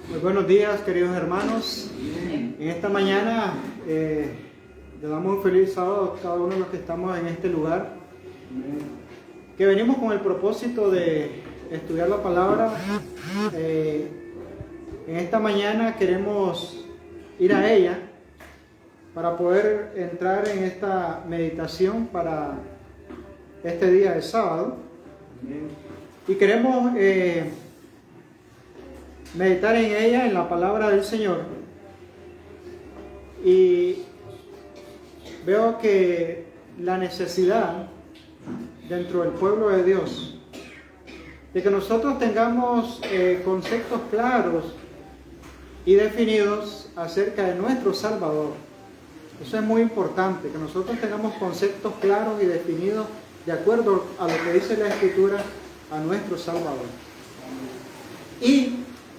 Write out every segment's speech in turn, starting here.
Muy buenos días, queridos hermanos. En esta mañana le damos un feliz sábado a cada uno de los que estamos en este lugar, que venimos con el propósito de estudiar la palabra. En esta mañana queremos ir a ella para poder entrar en esta meditación para este día de sábado. Y queremos meditar en ella, en la palabra del Señor. Y veo que la necesidad dentro del pueblo de Dios de que nosotros tengamos conceptos claros y definidos acerca de nuestro Salvador. Eso es muy importante, que nosotros tengamos conceptos claros y definidos de acuerdo a lo que dice la Escritura a nuestro Salvador. Y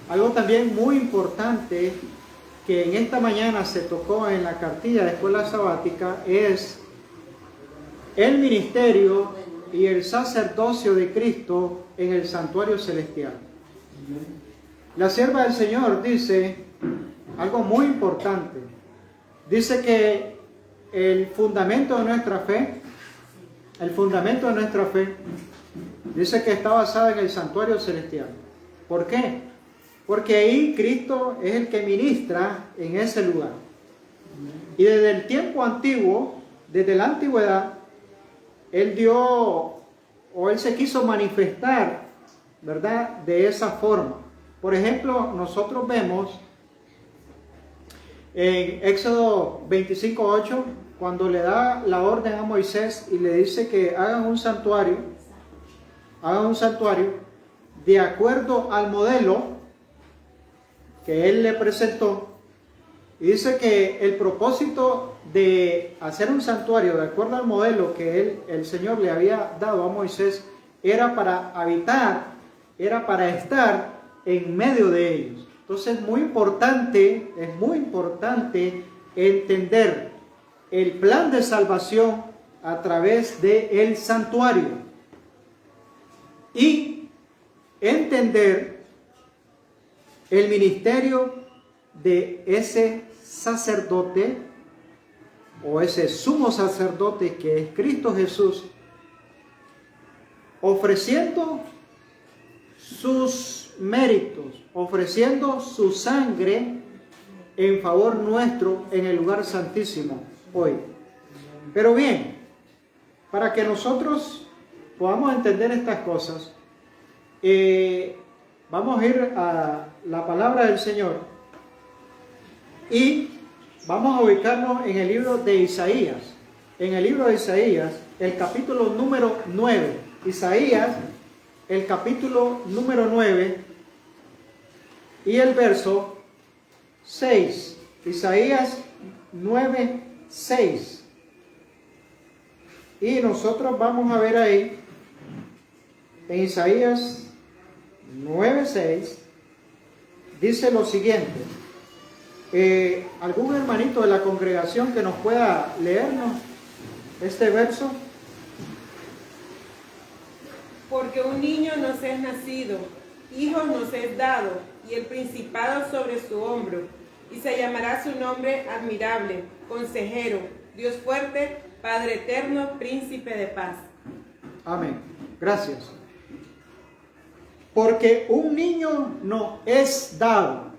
algo también muy importante que en esta mañana se tocó en la cartilla de escuela sabática es el ministerio y el sacerdocio de Cristo en el santuario celestial. La sierva del Señor dice algo muy importante. Dice que el fundamento de nuestra fe, dice que está basada en el santuario celestial. ¿Por qué? Porque ahí Cristo es el que ministra en ese lugar. Y desde el tiempo antiguo, desde la antigüedad, Él se quiso manifestar, ¿verdad?, de esa forma. Por ejemplo, nosotros vemos en Éxodo 25:8, cuando le da la orden a Moisés y le dice que hagan un santuario de acuerdo al modelo que él le presentó, y dice que el propósito de hacer un santuario de acuerdo al modelo que el Señor le había dado a Moisés era para habitar, era para estar en medio de ellos. Entonces es muy importante entender el plan de salvación a través del santuario y entender el ministerio de ese sacerdote o ese sumo sacerdote que es Cristo Jesús, ofreciendo sus méritos, ofreciendo su sangre en favor nuestro en el lugar santísimo hoy. Pero bien, para que nosotros podamos entender estas cosas, vamos a ir a la palabra del Señor y vamos a ubicarnos en el libro de Isaías. En el libro de Isaías, el capítulo número 9. Isaías, el capítulo número 9 y el verso 6. Isaías 9, 6. Y nosotros vamos a ver ahí, en Isaías 9:6, dice lo siguiente. ¿Algún hermanito de la congregación que nos pueda leernos este verso? Porque un niño nos es nacido, hijo nos es dado, y el principado sobre su hombro, y se llamará su nombre admirable, consejero, Dios fuerte, Padre eterno, príncipe de paz. Amén. Gracias. Porque un niño nos es dado.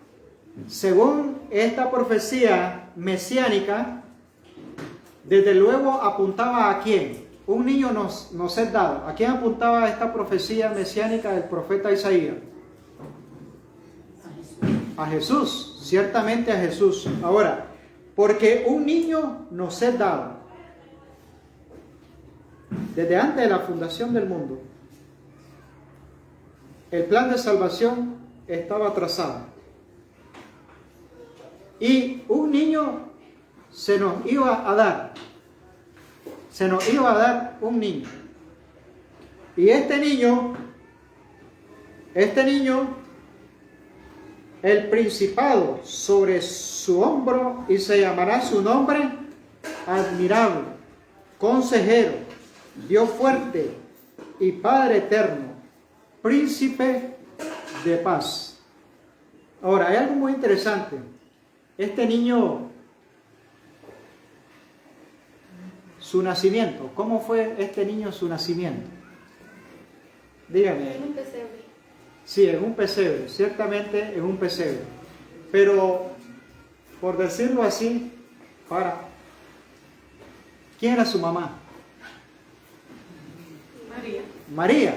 Según esta profecía mesiánica, desde luego apuntaba ¿a quién? Un niño nos es dado. ¿A quién apuntaba esta profecía mesiánica del profeta Isaías? A Jesús, ciertamente a Jesús. Ahora, porque un niño nos es dado. Desde antes de la fundación del mundo, el plan de salvación estaba trazado. Y un niño se nos iba a dar. Se nos iba a dar un niño. Y este niño, el principado sobre su hombro, y se llamará su nombre admirable, consejero, Dios fuerte y Padre eterno, príncipe de paz. Ahora, hay algo muy interesante. Este niño, su nacimiento, ¿cómo fue este niño su nacimiento? Dígame. En un pesebre. Sí, en un pesebre, ciertamente en un pesebre. Pero, por decirlo así, ¿quién era su mamá? María. María.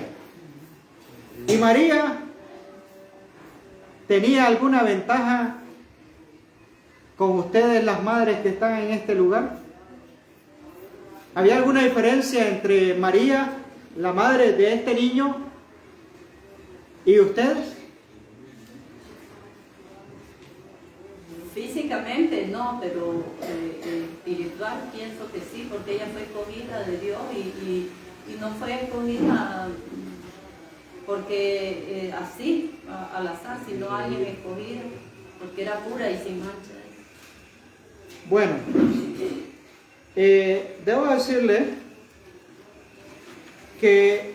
¿Y María tenía alguna ventaja con ustedes, las madres que están en este lugar? ¿Había alguna diferencia entre María, la madre de este niño, y ustedes? Físicamente no, pero espiritual pienso que sí, porque ella fue escogida de Dios y no fue escogida porque así, al azar, sino alguien escogido, porque era pura y sin mancha. Bueno, debo decirle que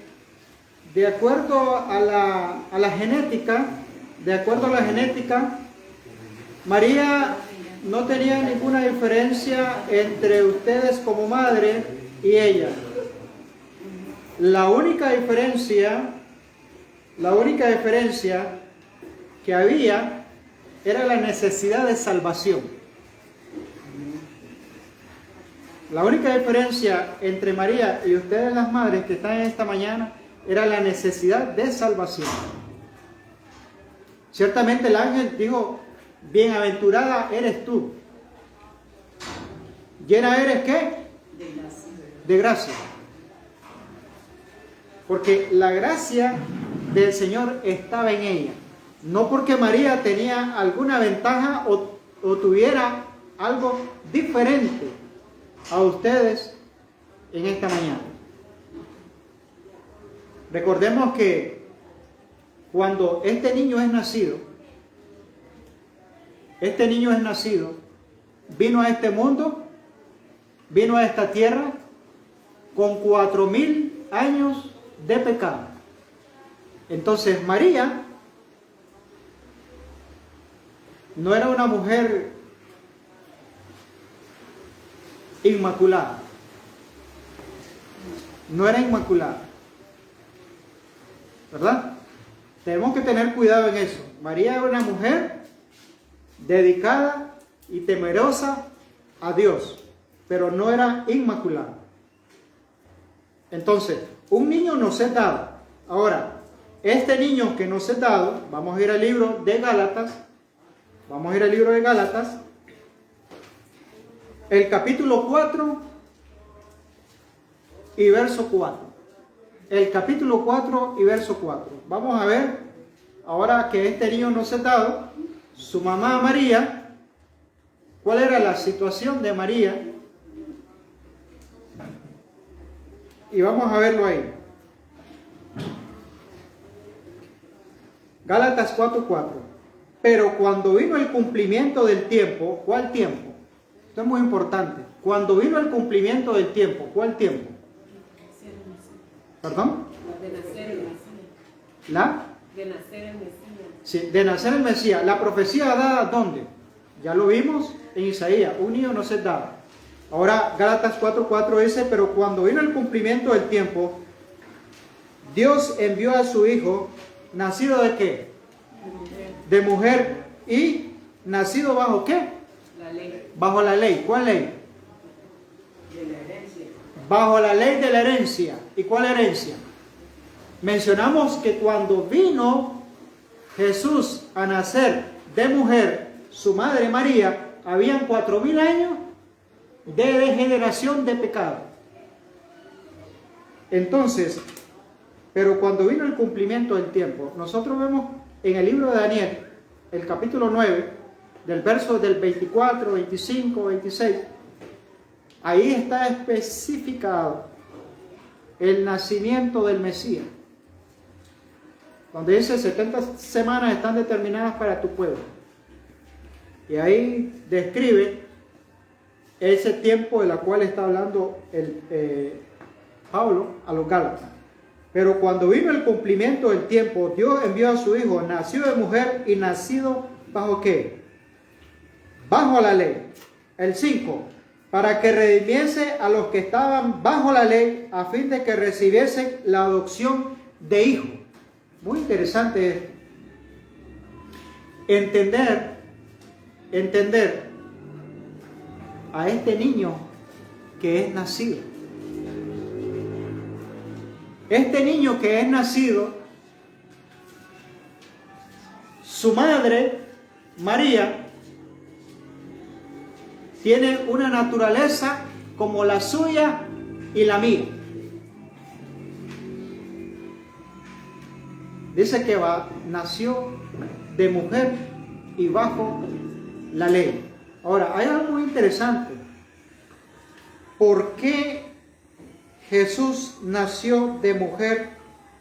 de acuerdo a la genética, María no tenía ninguna diferencia entre ustedes como madre y ella. La única diferencia que había era la necesidad de salvación. La única diferencia entre María y ustedes las madres que están en esta mañana era la necesidad de salvación. Ciertamente el ángel dijo, bienaventurada eres tú. ¿Llena eres qué? De gracia. Porque la gracia del Señor estaba en ella. No porque María tenía alguna ventaja o tuviera algo diferente a ustedes en esta mañana. Recordemos que cuando este niño es nacido, vino a este mundo, vino a esta tierra con 4000 años de pecado. Entonces María no era una mujer inmaculada. No era inmaculada. ¿Verdad? Tenemos que tener cuidado en eso. María era una mujer dedicada y temerosa a Dios, pero no era inmaculada. Entonces, un niño nos es dado. Ahora, este niño que nos es dado, vamos a ir al libro de Gálatas. El capítulo 4 y verso 4. El capítulo 4 y verso 4. Vamos a ver, ahora que este niño nos es dado, su mamá María, ¿cuál era la situación de María? Y vamos a verlo ahí. Gálatas 4:4. Pero cuando vino el cumplimiento del tiempo, ¿cuál tiempo? Esto es muy importante. Cuando vino el cumplimiento del tiempo, ¿cuál tiempo? ¿Perdón? De nacer el Mesías. ¿La? De nacer el Mesías. Sí, de nacer el Mesías. La profecía dada, ¿dónde? Ya lo vimos en Isaías. Un niño no se daba. Ahora, Gálatas 4:4 dice, pero cuando vino el cumplimiento del tiempo, Dios envió a su Hijo, nacido ¿de qué? De mujer. ¿Y nacido bajo qué? La ley. Bajo la ley. ¿Cuál ley? De la herencia. Bajo la ley de la herencia. ¿Y cuál herencia? Mencionamos que cuando vino Jesús a nacer de mujer, su madre María, habían 4000 años de degeneración de pecado. Entonces, pero cuando vino el cumplimiento del tiempo, nosotros vemos en el libro de Daniel, el capítulo 9, del verso del 24, 25, 26, ahí está especificado el nacimiento del Mesías, donde dice 70 semanas están determinadas para tu pueblo. Y ahí describe ese tiempo de la cual está hablando Pablo a los Gálatas. Pero cuando vino el cumplimiento del tiempo, Dios envió a su Hijo, nacido de mujer y nacido ¿bajo qué? Bajo la ley. El 5, para que redimiese a los que estaban bajo la ley, a fin de que recibiesen la adopción de hijo. Muy interesante esto. Entender a este niño que es nacido. Este niño que es nacido, su madre, María, tiene una naturaleza como la suya y la mía. Dice que nació de mujer y bajo la ley. Ahora, hay algo muy interesante. ¿Por qué Jesús nació de mujer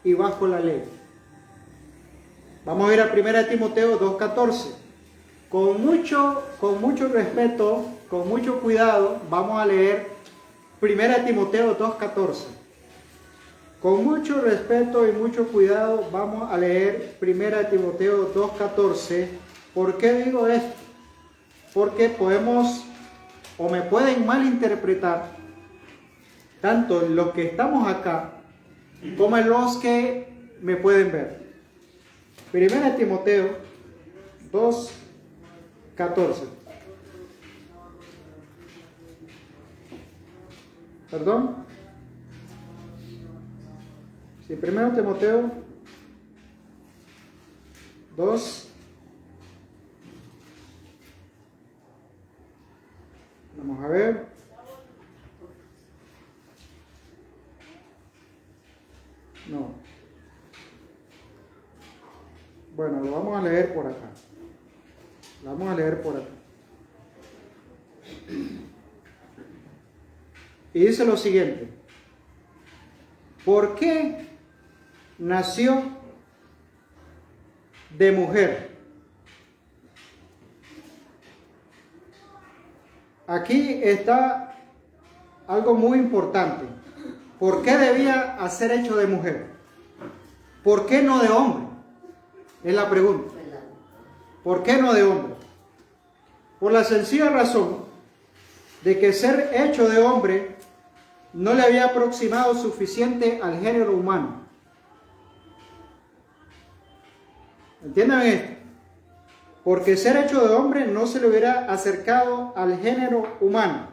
y bajo la ley? Vamos a ir a 1 Timoteo 2:14. Con mucho respeto, con mucho cuidado, vamos a leer 1 Timoteo 2:14. Con mucho respeto y mucho cuidado vamos a leer 1 Timoteo 2:14. ¿Por qué digo esto? Porque podemos o me pueden malinterpretar tanto los que estamos acá como los que me pueden ver. 1 Timoteo 2:14. ¿Perdón? Sí, 1 Timoteo 2. Vamos a ver. No. Bueno, lo vamos a leer por acá. Lo vamos a leer por acá. Y dice lo siguiente. ¿Por qué nació de mujer? Aquí está algo muy importante. ¿Por qué debía ser hecho de mujer? ¿Por qué no de hombre? Es la pregunta. ¿Por qué no de hombre? Por la sencilla razón de que ser hecho de hombre no le había aproximado suficiente al género humano. ¿Entienden esto? Porque ser hecho de hombre no se le hubiera acercado al género humano.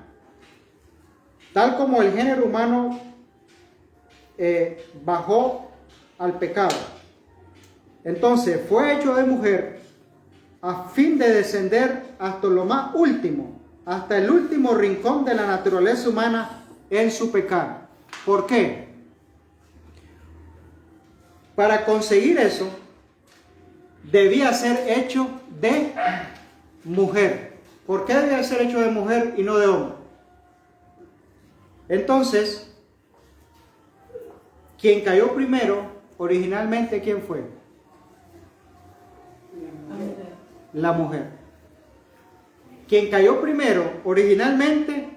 Tal como el género humano bajó al pecado. Entonces fue hecho de mujer a fin de descender hasta lo más último, hasta el último rincón de la naturaleza humana en su pecado. ¿Por qué? Para conseguir eso, debía ser hecho de mujer. ¿Por qué debía ser hecho de mujer y no de hombre? Entonces, quien cayó primero, originalmente, ¿quién fue? La mujer. Quien cayó primero, originalmente,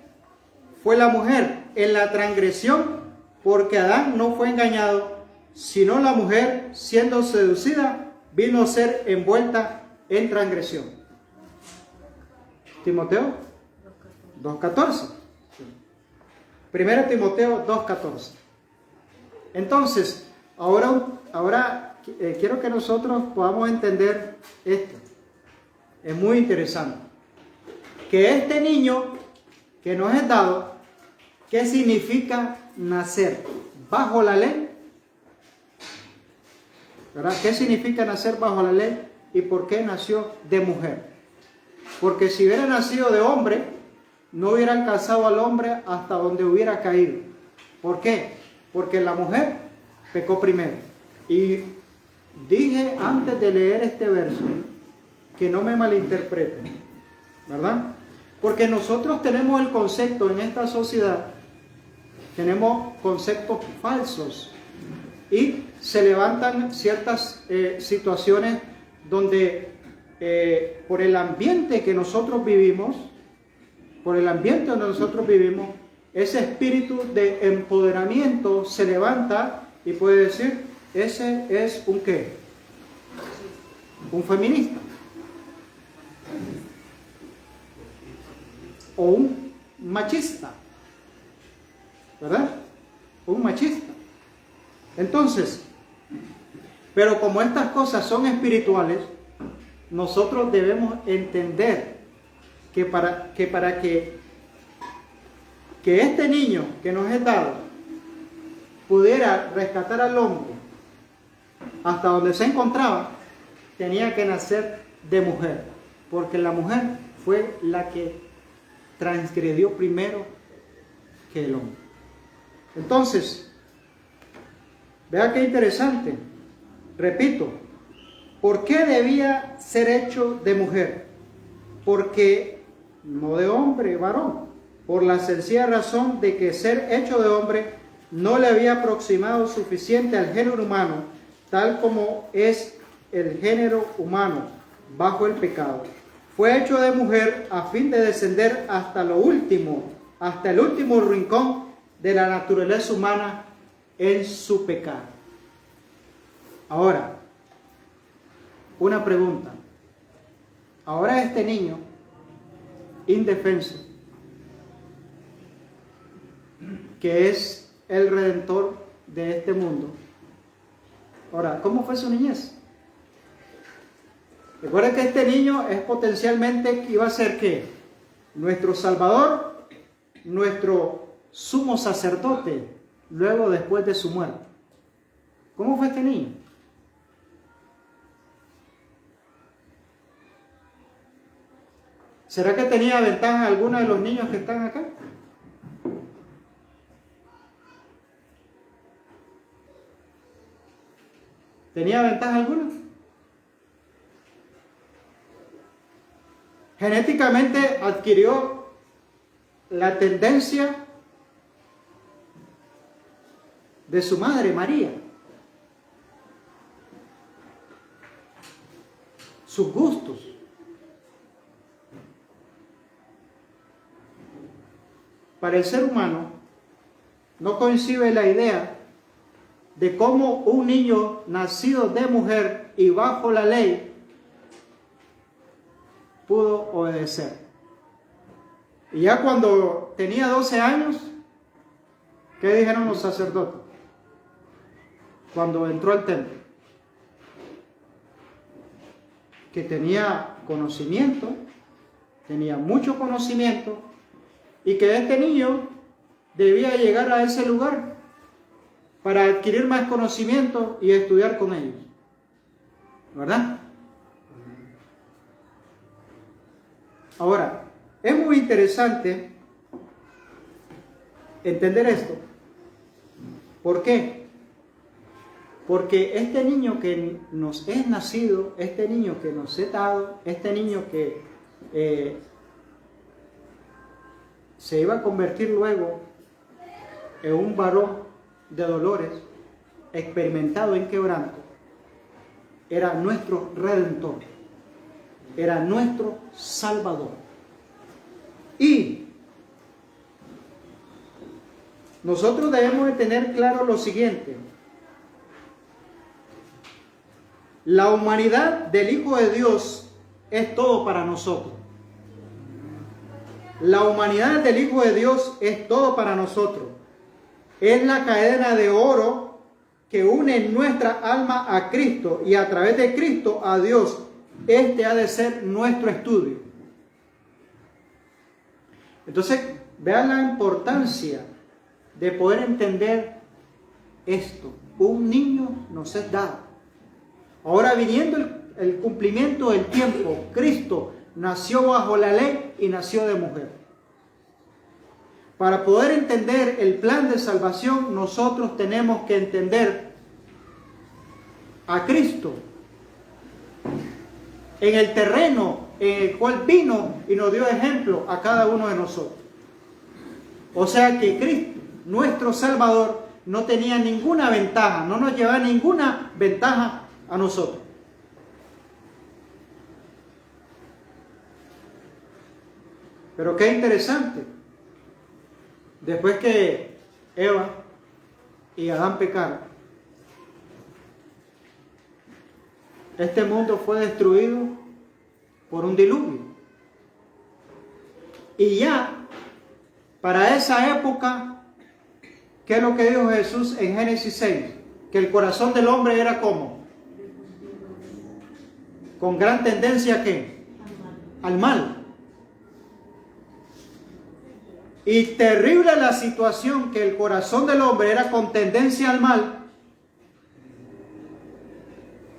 fue la mujer en la transgresión, porque Adán no fue engañado, sino la mujer, siendo seducida, vino a ser envuelta en transgresión. Timoteo 2:14. 1 Timoteo 2:14. Entonces, ahora quiero que nosotros podamos entender esto. Es muy interesante. Que este niño que nos es dado, ¿qué significa nacer bajo la ley? ¿Verdad? ¿Qué significa nacer bajo la ley y por qué nació de mujer? Porque si hubiera nacido de hombre, no hubiera alcanzado al hombre hasta donde hubiera caído. ¿Por qué? Porque la mujer pecó primero. Y dije antes de leer este verso que no me malinterpreten, ¿verdad? Porque nosotros tenemos el concepto en esta sociedad, tenemos conceptos falsos y se levantan ciertas situaciones donde por el ambiente que nosotros vivimos, ese espíritu de empoderamiento se levanta y puede decir, ese es un ¿qué? Un feminista. o un machista, ¿verdad? Un machista. Entonces, pero como estas cosas son espirituales, nosotros debemos entender que para que este niño que nos es dado pudiera rescatar al hombre hasta donde se encontraba, tenía que nacer de mujer, porque la mujer fue la que transgredió primero que el hombre. Entonces, vea qué interesante. Repito, ¿por qué debía ser hecho de mujer? Porque no de hombre, varón, por la sencilla razón de que ser hecho de hombre no le había aproximado suficiente al género humano, tal como es el género humano bajo el pecado. Fue hecho de mujer a fin de descender hasta lo último, hasta el último rincón de la naturaleza humana en su pecado. Ahora, una pregunta. Ahora este niño, indefenso, que es el redentor de este mundo. Ahora, ¿cómo fue su niñez? Recuerden que este niño es potencialmente, iba a ser ¿qué? Nuestro Salvador, nuestro sumo sacerdote, luego después de su muerte. ¿Cómo fue este niño? ¿Será que tenía ventaja alguna de los niños que están acá? ¿Tenía ventaja alguna? Genéticamente adquirió la tendencia de su madre María, sus gustos. Para el ser humano no concibe la idea de cómo un niño nacido de mujer y bajo la ley pudo obedecer. Y ya cuando tenía 12 años, ¿qué dijeron los sacerdotes? Cuando entró al templo, que tenía conocimiento, tenía mucho conocimiento, y que este niño debía llegar a ese lugar para adquirir más conocimiento y estudiar con ellos, ¿verdad? Ahora, es muy interesante entender esto. ¿Por qué? Porque este niño que nos es nacido, este niño que nos es dado, este niño que se iba a convertir luego en un varón de dolores, experimentado en quebranto, era nuestro Redentor, era nuestro Salvador. Y nosotros debemos de tener claro lo siguiente: la humanidad del Hijo de Dios es todo para nosotros. La humanidad del Hijo de Dios es todo para nosotros. Es la cadena de oro que une nuestra alma a Cristo y a través de Cristo a Dios. Este ha de ser nuestro estudio. Entonces, vean la importancia de poder entender esto. Un niño nos es dado. Ahora, viniendo el cumplimiento del tiempo, Cristo nació bajo la ley y nació de mujer. Para poder entender el plan de salvación, nosotros tenemos que entender a Cristo en el terreno en el cual vino y nos dio ejemplo a cada uno de nosotros. O sea que Cristo, nuestro Salvador, no tenía ninguna ventaja, no nos llevaba ninguna ventaja a nosotros. Pero qué interesante. Después que Eva y Adán pecaron, este mundo fue destruido por un diluvio. Y ya, para esa época, ¿qué es lo que dijo Jesús en Génesis 6? Que el corazón del hombre era como, con gran tendencia ¿a qué? Al mal. Y terrible la situación que el corazón del hombre era con tendencia al mal.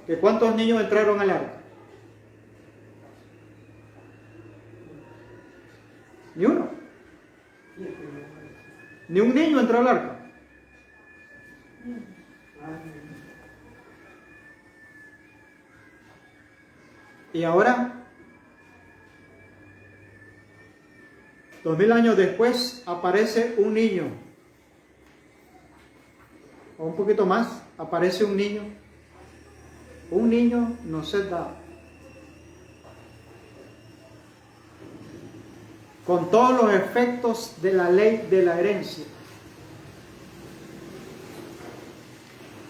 ¿Que cuántos niños entraron al arca? Ni uno. Ni un niño entró al arca. Y ahora, 2000 años después, aparece un niño, o un poquito más, aparece un niño nos es dado, con todos los efectos de la ley de la herencia.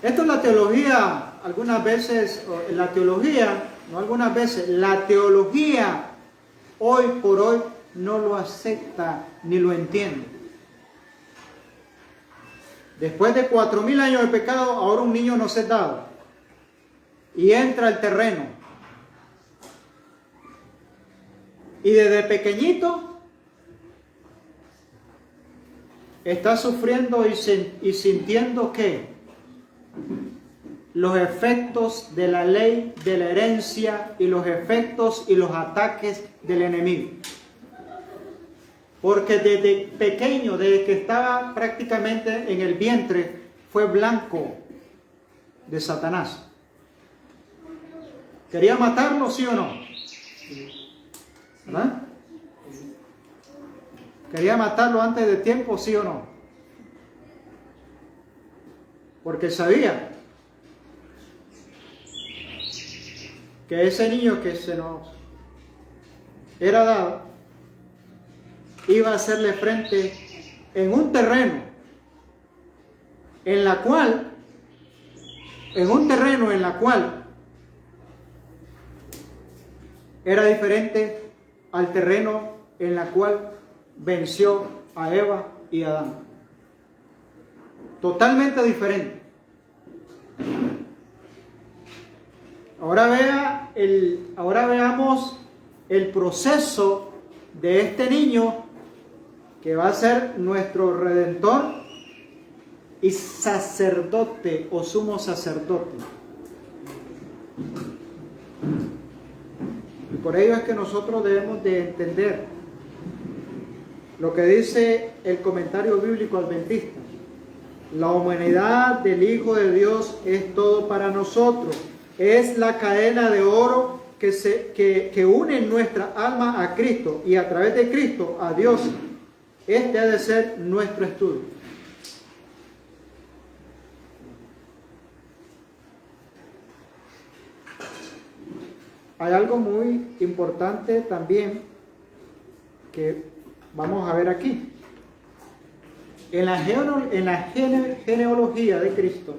Esto es la teología, algunas veces, la teología, no algunas veces, la teología hoy por hoy no lo acepta ni lo entiende. Después de 4000 años de pecado, ahora un niño nos es dado y entra al terreno. Y desde pequeñito está sufriendo y sintiendo que los efectos de la ley de la herencia y los efectos y los ataques del enemigo. Porque desde pequeño, desde que estaba prácticamente en el vientre, fue blanco de Satanás. ¿Quería matarlo, sí o no? ¿Verdad? ¿Quería matarlo antes de tiempo, sí o no? Porque sabía que ese niño que se nos era dado iba a hacerle frente en un terreno en la cual era diferente al terreno en la cual venció a Eva y a Adán. Totalmente diferente. Ahora veamos el proceso de este niño que va a ser nuestro redentor y sacerdote o sumo sacerdote. Y por ello es que nosotros debemos de entender lo que dice el comentario bíblico adventista. La humanidad del Hijo de Dios es todo para nosotros. Es la cadena de oro que une nuestra alma a Cristo y a través de Cristo a Dios. Este ha de ser nuestro estudio. Hay algo muy importante también que vamos a ver aquí. En la genealogía de Cristo,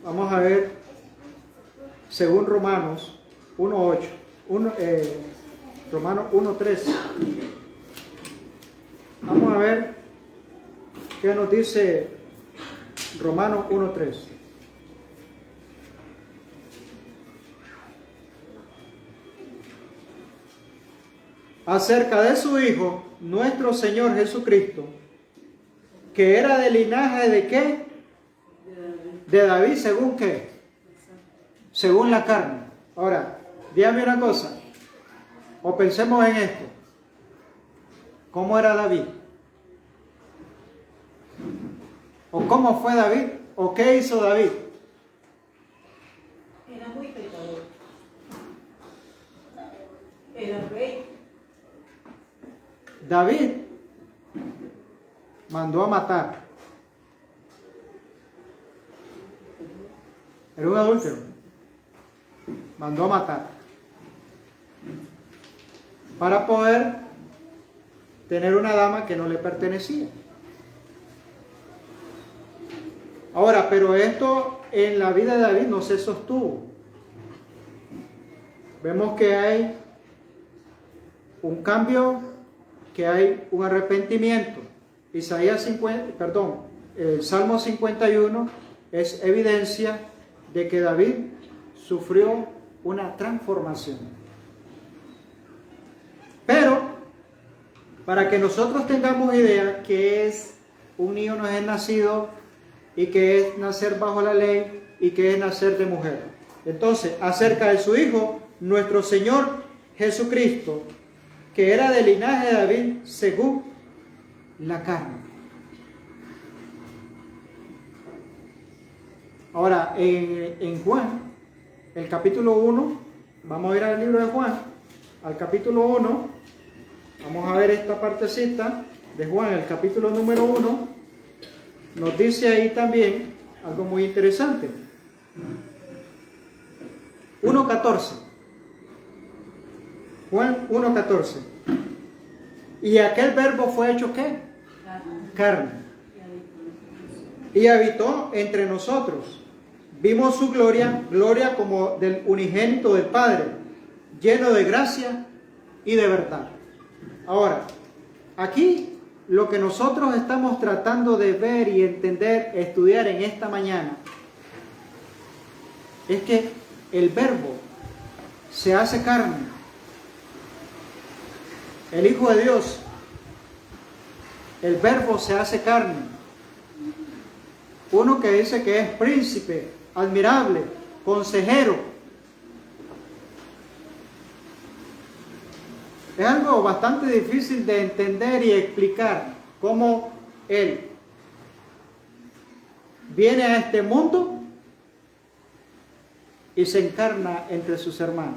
vamos a ver, según Romanos 1.8, Romanos 1.3. Vamos a ver qué nos dice Romanos 1.3. Acerca de su Hijo, nuestro Señor Jesucristo, que era del linaje de ¿qué? De David, ¿según qué? Según la carne. Ahora, dígame una cosa, o pensemos en esto. ¿Cómo era David? ¿O cómo fue David? ¿O qué hizo David? Era muy pecador. Era rey. David mandó a matar. Era un adúltero. Mandó a matar. Para poder tener una dama que no le pertenecía. Ahora, pero esto en la vida de David no se sostuvo. Vemos que hay un cambio que hay un arrepentimiento. El Salmo 51 es evidencia de que David sufrió una transformación. Pero, para que nosotros tengamos idea que es un niño no es nacido y que es nacer bajo la ley y que es nacer de mujer. Entonces, acerca de su Hijo, nuestro Señor Jesucristo, que era del linaje de David según la carne. Ahora, en Juan, el capítulo 1, vamos a ir al libro de Juan, al capítulo 1, vamos a ver esta partecita de Juan, el capítulo número 1, nos dice ahí también algo muy interesante. 1:14. Juan 1:14. Y aquel verbo fue hecho ¿qué? Carne. Y habitó entre nosotros. Vimos su gloria, gloria como del unigénito del Padre, lleno de gracia y de verdad. Ahora, aquí lo que nosotros estamos tratando de ver y entender, estudiar en esta mañana, es que el verbo se hace carne. El Hijo de Dios, el verbo se hace carne. Uno que dice que es príncipe, admirable, consejero. Es algo bastante difícil de entender y explicar cómo Él viene a este mundo y se encarna entre sus hermanos.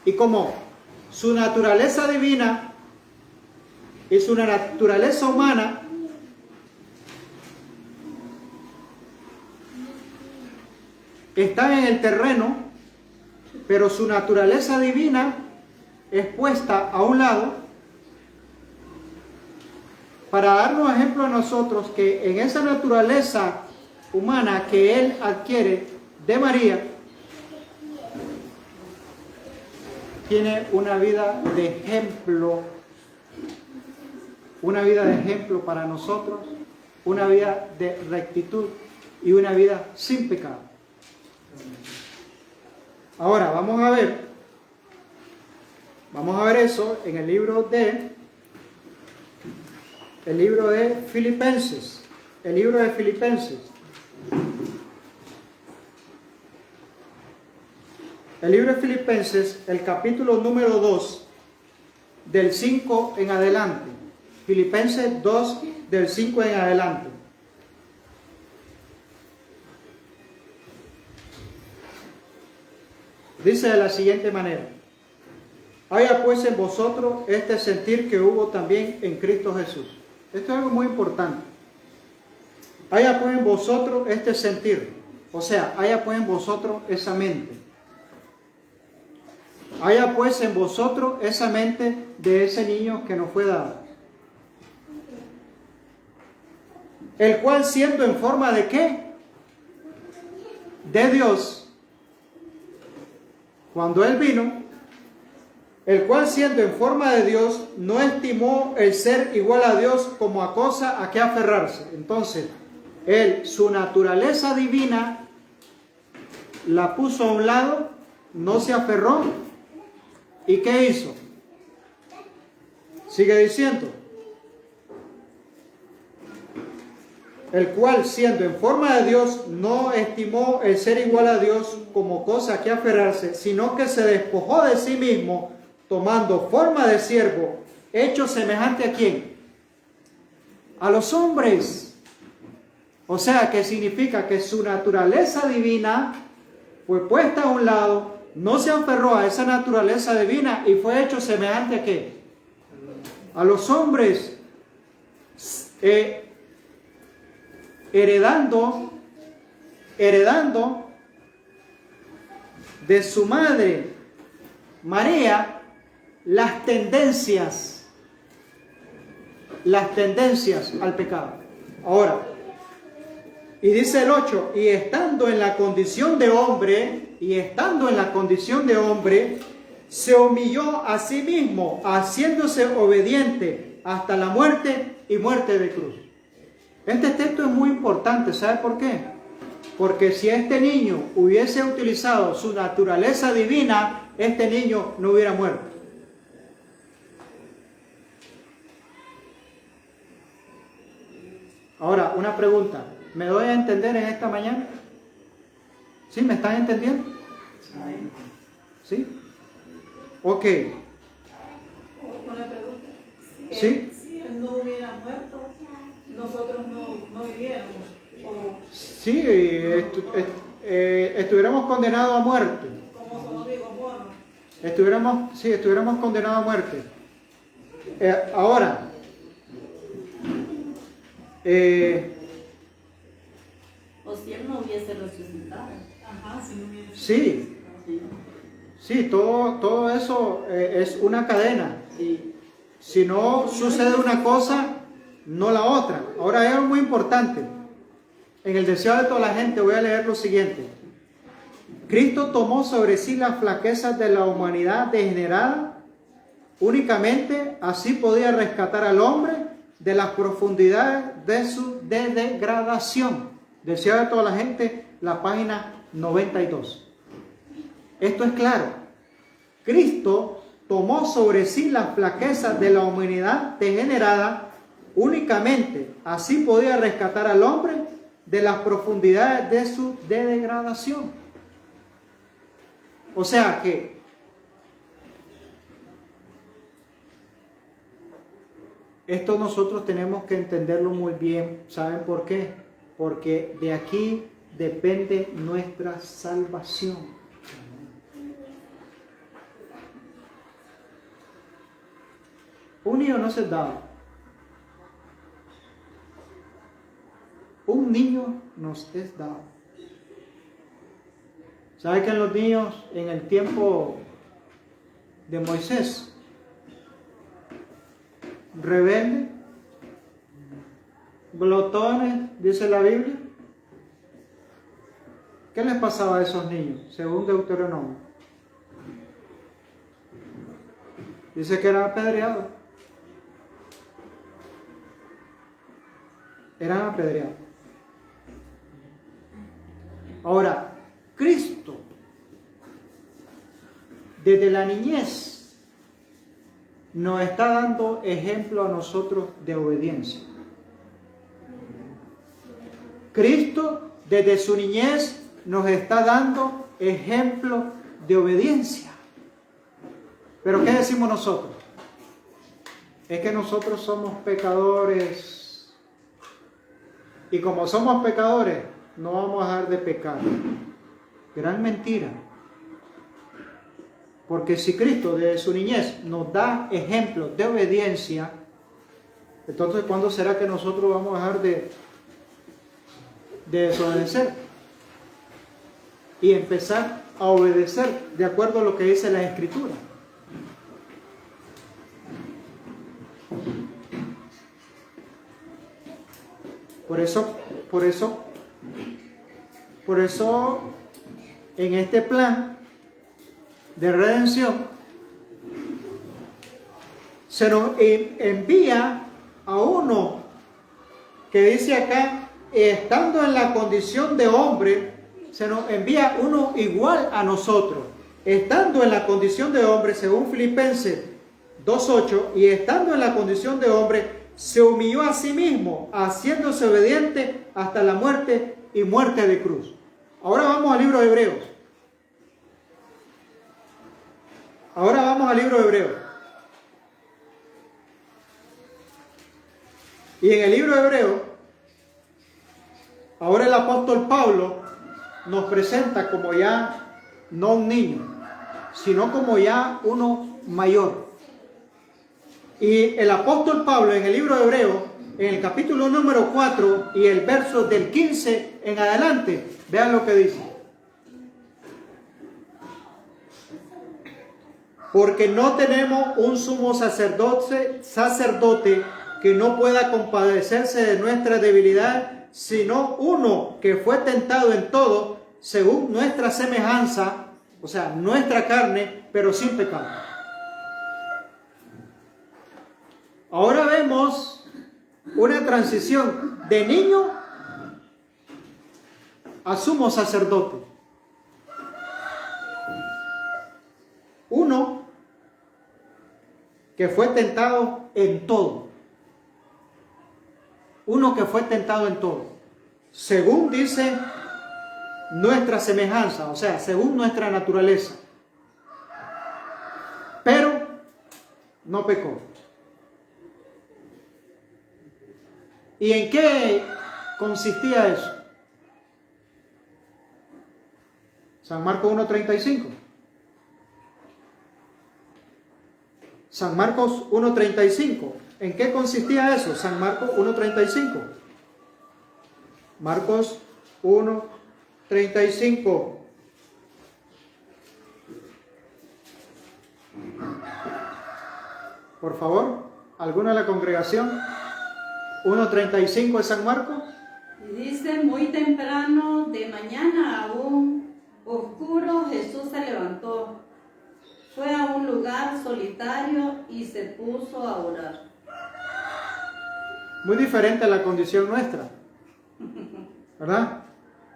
Y como su naturaleza divina y su naturaleza humana están en el terreno, pero su naturaleza divina es puesta a un lado para darnos ejemplo a nosotros que en esa naturaleza humana que Él adquiere de María, tiene una vida de ejemplo, para nosotros, una vida de rectitud y una vida sin pecado. Ahora vamos a ver eso en el libro de Filipenses. El libro de Filipenses. El libro de Filipenses, el capítulo número 2, del 5 en adelante. Filipenses 2, del 5 en adelante. Dice de la siguiente manera: haya pues en vosotros este sentir que hubo también en Cristo Jesús. Esto es algo muy importante. Haya pues en vosotros este sentir, o sea, haya pues en vosotros esa mente. Haya pues en vosotros esa mente de ese niño que nos fue dado, el cual siendo en forma de ¿qué? De Dios, cuando Él vino, el cual siendo en forma de Dios, no estimó el ser igual a Dios como a cosa a que aferrarse. Entonces, Él, su naturaleza divina, la puso a un lado, no se aferró. ¿Y qué hizo? Sigue diciendo: el cual siendo en forma de Dios no estimó el ser igual a Dios como cosa a que aferrarse, sino que se despojó de sí mismo, tomando forma de siervo, hecho semejante ¿a quién? A los hombres. O sea, que significa que su naturaleza divina fue puesta a un lado, no se aferró a esa naturaleza divina y fue hecho semejante ¿a qué? A los hombres, heredando de su madre María las tendencias al pecado. Ahora, y dice el 8, y estando en la condición de hombre, se humilló a sí mismo, haciéndose obediente hasta la muerte y muerte de cruz. Este texto es muy importante, ¿sabe por qué? Porque si este niño hubiese utilizado su naturaleza divina, este niño no hubiera muerto. Ahora, una pregunta. ¿Me doy a entender en esta mañana? ¿Sí? ¿Me están entendiendo? ¿Sí? Ok. Una pregunta. ¿Sí? Si él no hubiera muerto, nosotros no viviéramos. Sí, estuviéramos condenados a muerte. Como son amigos buenos. Estuviéramos condenados a muerte. Ahora, O si él no hubiese resucitado. Ajá, si no hubiese. sí, todo eso es una cadena. Sí. Si no sucede una cosa, no la otra. Ahora, hay algo muy importante. En el deseo de toda la gente voy a leer lo siguiente. Cristo tomó sobre sí las flaquezas de la humanidad degenerada. Únicamente así podía rescatar al hombre de las profundidades de su degradación. Deseo de toda la gente, la página 92. Esto es claro. Cristo tomó sobre sí las flaquezas de la humanidad degenerada. Únicamente así podía rescatar al hombre de las profundidades de su degradación. O sea que esto nosotros tenemos que entenderlo muy bien. ¿Saben por qué? Porque de aquí depende nuestra salvación. Un niño no se da. Un niño nos es dado. ¿Sabe que los niños en el tiempo de Moisés, rebeldes, glotones, dice la Biblia? ¿Qué les pasaba a esos niños, según Deuteronomio? Dice que eran apedreados. Eran apedreados. Ahora, Cristo, desde la niñez, nos está dando ejemplo a nosotros de obediencia. Cristo, desde su niñez, nos está dando ejemplo de obediencia. Pero ¿qué decimos nosotros? Es que nosotros somos pecadores. Y como somos pecadores, no vamos a dejar de pecar. Gran mentira. Porque si Cristo desde su niñez nos da ejemplos de obediencia, entonces ¿cuándo será que nosotros vamos a dejar de desobedecer? Y empezar a obedecer de acuerdo a lo que dice la Escritura. Por eso, en este plan de redención, se nos envía a uno que dice acá, estando en la condición de hombre, se nos envía uno igual a nosotros, estando en la condición de hombre, según Filipenses 2:8, y estando en la condición de hombre, se humilló a sí mismo, haciéndose obediente hasta la muerte y muerte de cruz. Ahora vamos al libro de Hebreos. Y en el libro de Hebreos, ahora el apóstol Pablo nos presenta como ya no un niño, sino como ya uno mayor. Y el apóstol Pablo en el libro de Hebreos, en el capítulo número 4 y el verso del 15 en adelante, vean lo que dice. Porque no tenemos un sumo sacerdote que no pueda compadecerse de nuestra debilidad, sino uno que fue tentado en todo, según nuestra semejanza, o sea, nuestra carne, pero sin pecado. Ahora vemos una transición de niño a sumo sacerdote. Uno que fue tentado en todo. Uno que fue tentado en todo. Según dice nuestra semejanza, o sea, según nuestra naturaleza. Pero no pecó. ¿Y en qué consistía eso? San Marcos 1:35. San Marcos 1:35. ¿En qué consistía eso? San Marcos 1:35. Marcos 1:35. Por favor, ¿alguno de la congregación? 1:35 de San Marcos. Y dice, muy temprano de mañana aún oscuro, Jesús se levantó. Fue a un lugar solitario y se puso a orar. Muy diferente a la condición nuestra, ¿verdad?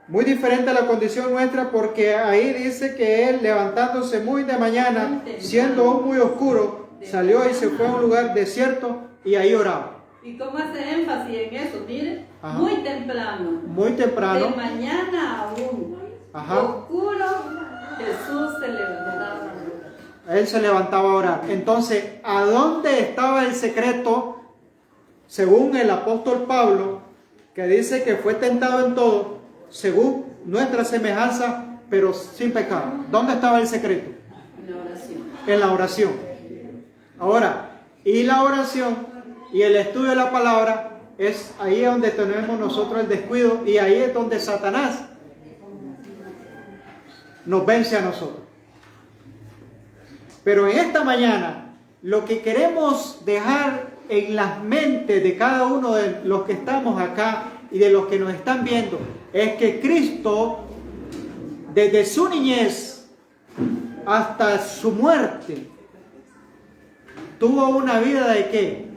Muy diferente a la condición nuestra, porque ahí dice que él, levantándose muy de mañana, siendo aún muy oscuro, salió y se fue a un lugar desierto y ahí oraba. ¿Y cómo hace énfasis en eso? Mire, Ajá. muy temprano. Muy temprano. De mañana aún. Ajá. Oscuro, Jesús se levantaba. Él se levantaba a orar. Entonces, ¿a dónde estaba el secreto? Según el apóstol Pablo, que dice que fue tentado en todo, según nuestra semejanza, pero sin pecado. ¿Dónde estaba el secreto? En la oración. En la oración. Ahora, y la oración y el estudio de la palabra, es ahí donde tenemos nosotros el descuido, y ahí es donde Satanás nos vence a nosotros. Pero en esta mañana, lo que queremos dejar en las mentes de cada uno de los que estamos acá y de los que nos están viendo, es que Cristo, desde su niñez hasta su muerte, tuvo una vida ¿de qué?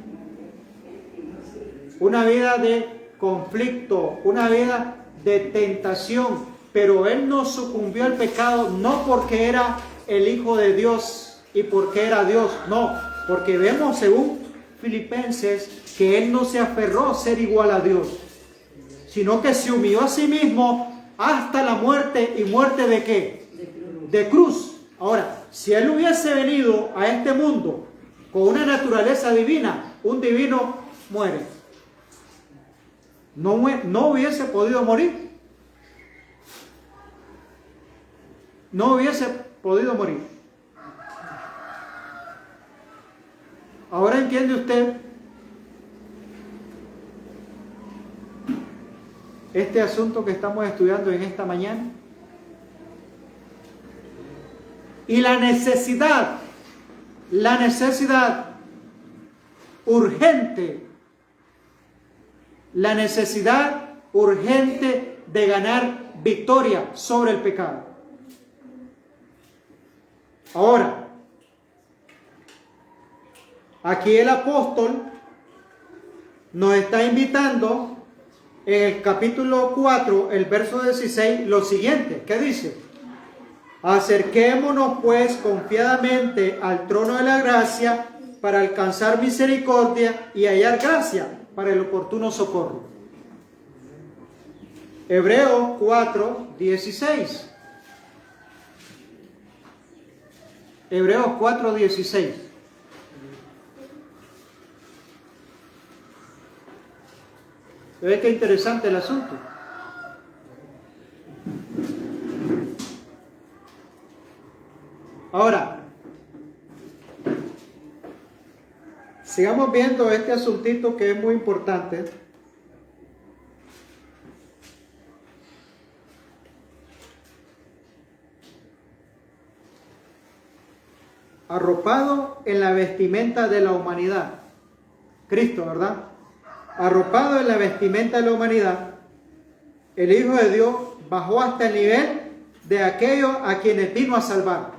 Una vida de conflicto, una vida de tentación, pero Él no sucumbió al pecado, no porque era el Hijo de Dios y porque era Dios, no, porque vemos según Filipenses que Él no se aferró a ser igual a Dios, sino que se humilló a sí mismo hasta la muerte. ¿Y muerte de qué? De cruz. Ahora, si Él hubiese venido a este mundo con una naturaleza divina, un divino muere. No hubiese podido morir. No hubiese podido morir. Ahora entiende usted este asunto que estamos estudiando en esta mañana. Y la necesidad urgente, la necesidad urgente de ganar victoria sobre el pecado. Ahora, aquí el apóstol nos está invitando en el capítulo 4, el verso 16, lo siguiente, ¿qué dice? Acerquémonos pues confiadamente al trono de la gracia para alcanzar misericordia y hallar gracia para el oportuno socorro. Hebreos 4, 16. Hebreos 4, 16. ¿Ve qué interesante el asunto? Ahora, sigamos viendo este asuntito que es muy importante. Arropado en la vestimenta de la humanidad. Cristo, ¿verdad? Arropado en la vestimenta de la humanidad, el Hijo de Dios bajó hasta el nivel de aquellos a quienes vino a salvar.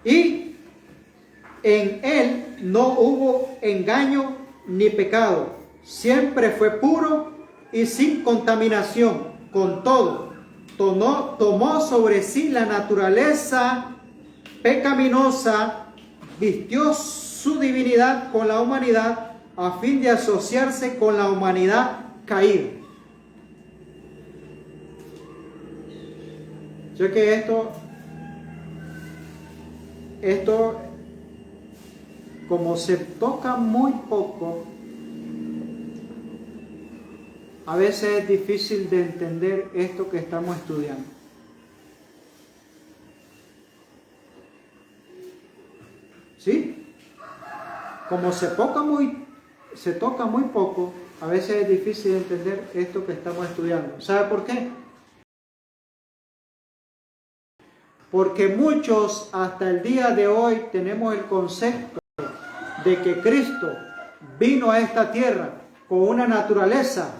Y en él no hubo engaño ni pecado, siempre fue puro y sin contaminación. Con todo, tomó sobre sí la naturaleza pecaminosa, vistió su divinidad con la humanidad a fin de asociarse con la humanidad caída. Yo sé que esto como se toca muy poco, a veces es difícil de entender esto que estamos estudiando. ¿Sí? Como se toca muy poco, a veces es difícil de entender esto que estamos estudiando. ¿Sabe por qué? Porque muchos hasta el día de hoy tenemos el concepto de que Cristo vino a esta tierra con una naturaleza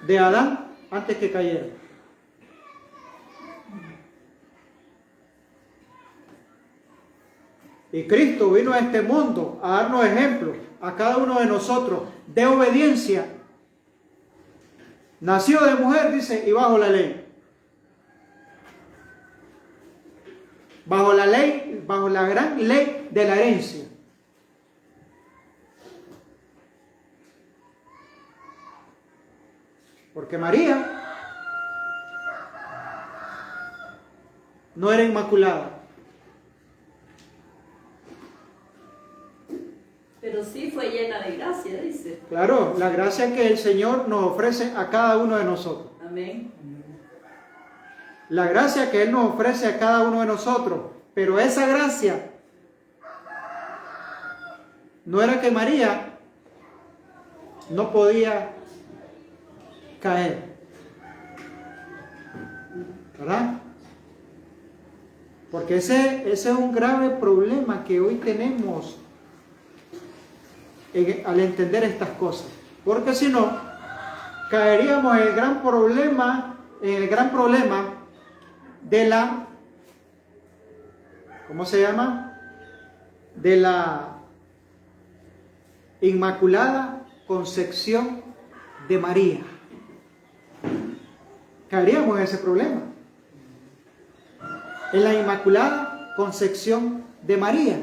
de Adán antes que cayera. Y Cristo vino a este mundo a darnos ejemplo a cada uno de nosotros de obediencia. Nació de mujer, dice, y bajo la ley. Bajo la ley, bajo la gran ley de la herencia. Porque María no era inmaculada. Pero sí fue llena de gracia, dice. Claro, la gracia que el Señor nos ofrece a cada uno de nosotros. Amén. La gracia que Él nos ofrece a cada uno de nosotros. Pero esa gracia no era que María no podía caer, ¿verdad? Porque ese es un grave problema que hoy tenemos al entender estas cosas. Porque si no, caeríamos en el gran problema de la, ¿cómo se llama? De la Inmaculada Concepción de María. Caeríamos en ese problema. En la Inmaculada Concepción de María.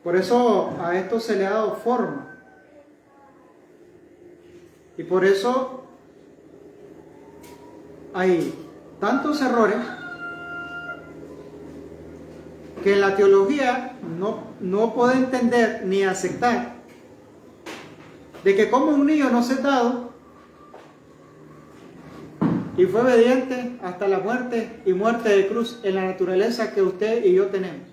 Por eso a esto se le ha dado forma. Y por eso hay tantos errores que la teología no puede entender ni aceptar de que como un niño no se ha dado y fue obediente hasta la muerte y muerte de cruz en la naturaleza que usted y yo tenemos.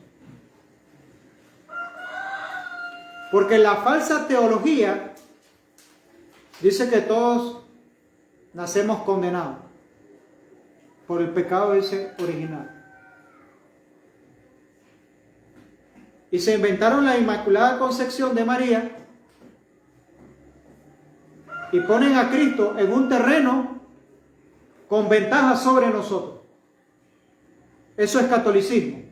Porque la falsa teología dice que todos nacemos condenados por el pecado ese original. Y se inventaron la Inmaculada Concepción de María y ponen a Cristo en un terreno con ventaja sobre nosotros. Eso es catolicismo.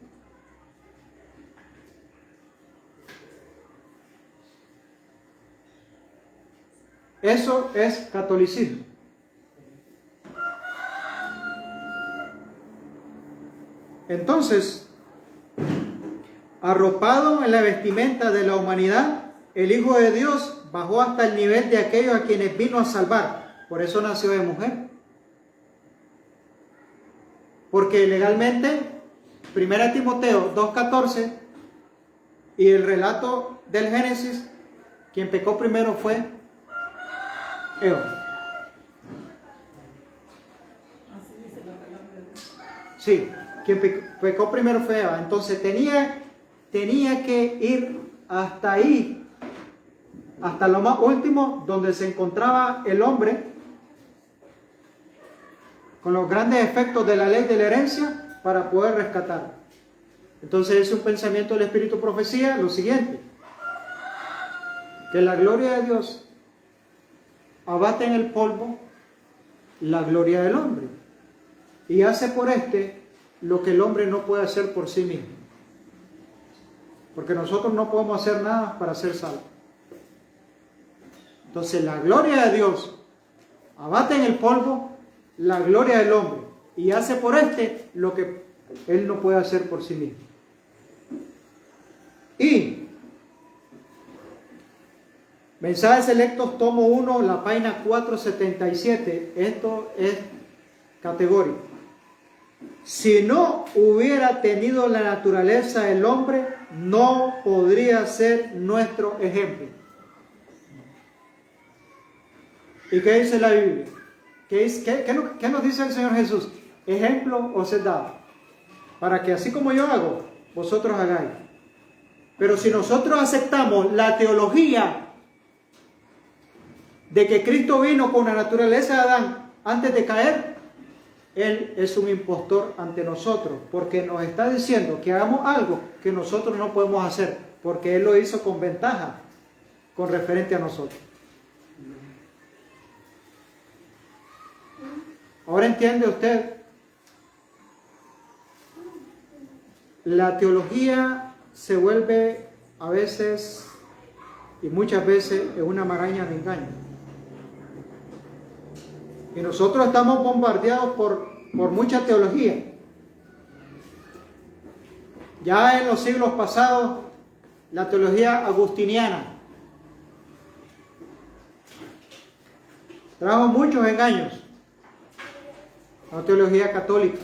Eso es catolicismo. Entonces, arropado en la vestimenta de la humanidad, el Hijo de Dios bajó hasta el nivel de aquellos a quienes vino a salvar. Por eso nació de mujer. Porque legalmente, 1 Timoteo 2:14 y el relato del Génesis, quien pecó primero fue Eva. Sí, quien pecó primero fue Eva. Entonces tenía que ir hasta ahí, hasta lo más último, donde se encontraba el hombre, con los grandes efectos de la ley de la herencia, para poder rescatar. Entonces es un pensamiento del Espíritu Profecía, lo siguiente: que la gloria de Dios abate en el polvo la gloria del hombre y hace por este lo que el hombre no puede hacer por sí mismo. Porque nosotros no podemos hacer nada para ser salvos. Entonces la gloria de Dios abate en el polvo la gloria del hombre y hace por este lo que él no puede hacer por sí mismo. Y Mensajes Selectos, tomo 1, la página 477. Esto es categórico. Si no hubiera tenido la naturaleza del hombre, no podría ser nuestro ejemplo. ¿Y qué dice la Biblia? ¿Qué nos dice el Señor Jesús? Ejemplo os he dado, para que así como yo hago, vosotros hagáis. Pero si nosotros aceptamos la teología de que Cristo vino con la naturaleza de Adán antes de caer, Él es un impostor ante nosotros, porque nos está diciendo que hagamos algo que nosotros no podemos hacer, porque Él lo hizo con ventaja, con referente a nosotros. Ahora entiende usted, la teología se vuelve a veces y muchas veces en una maraña de engaño. Y nosotros estamos bombardeados por mucha teología. Ya en los siglos pasados, la teología agustiniana trajo muchos engaños. La teología católica,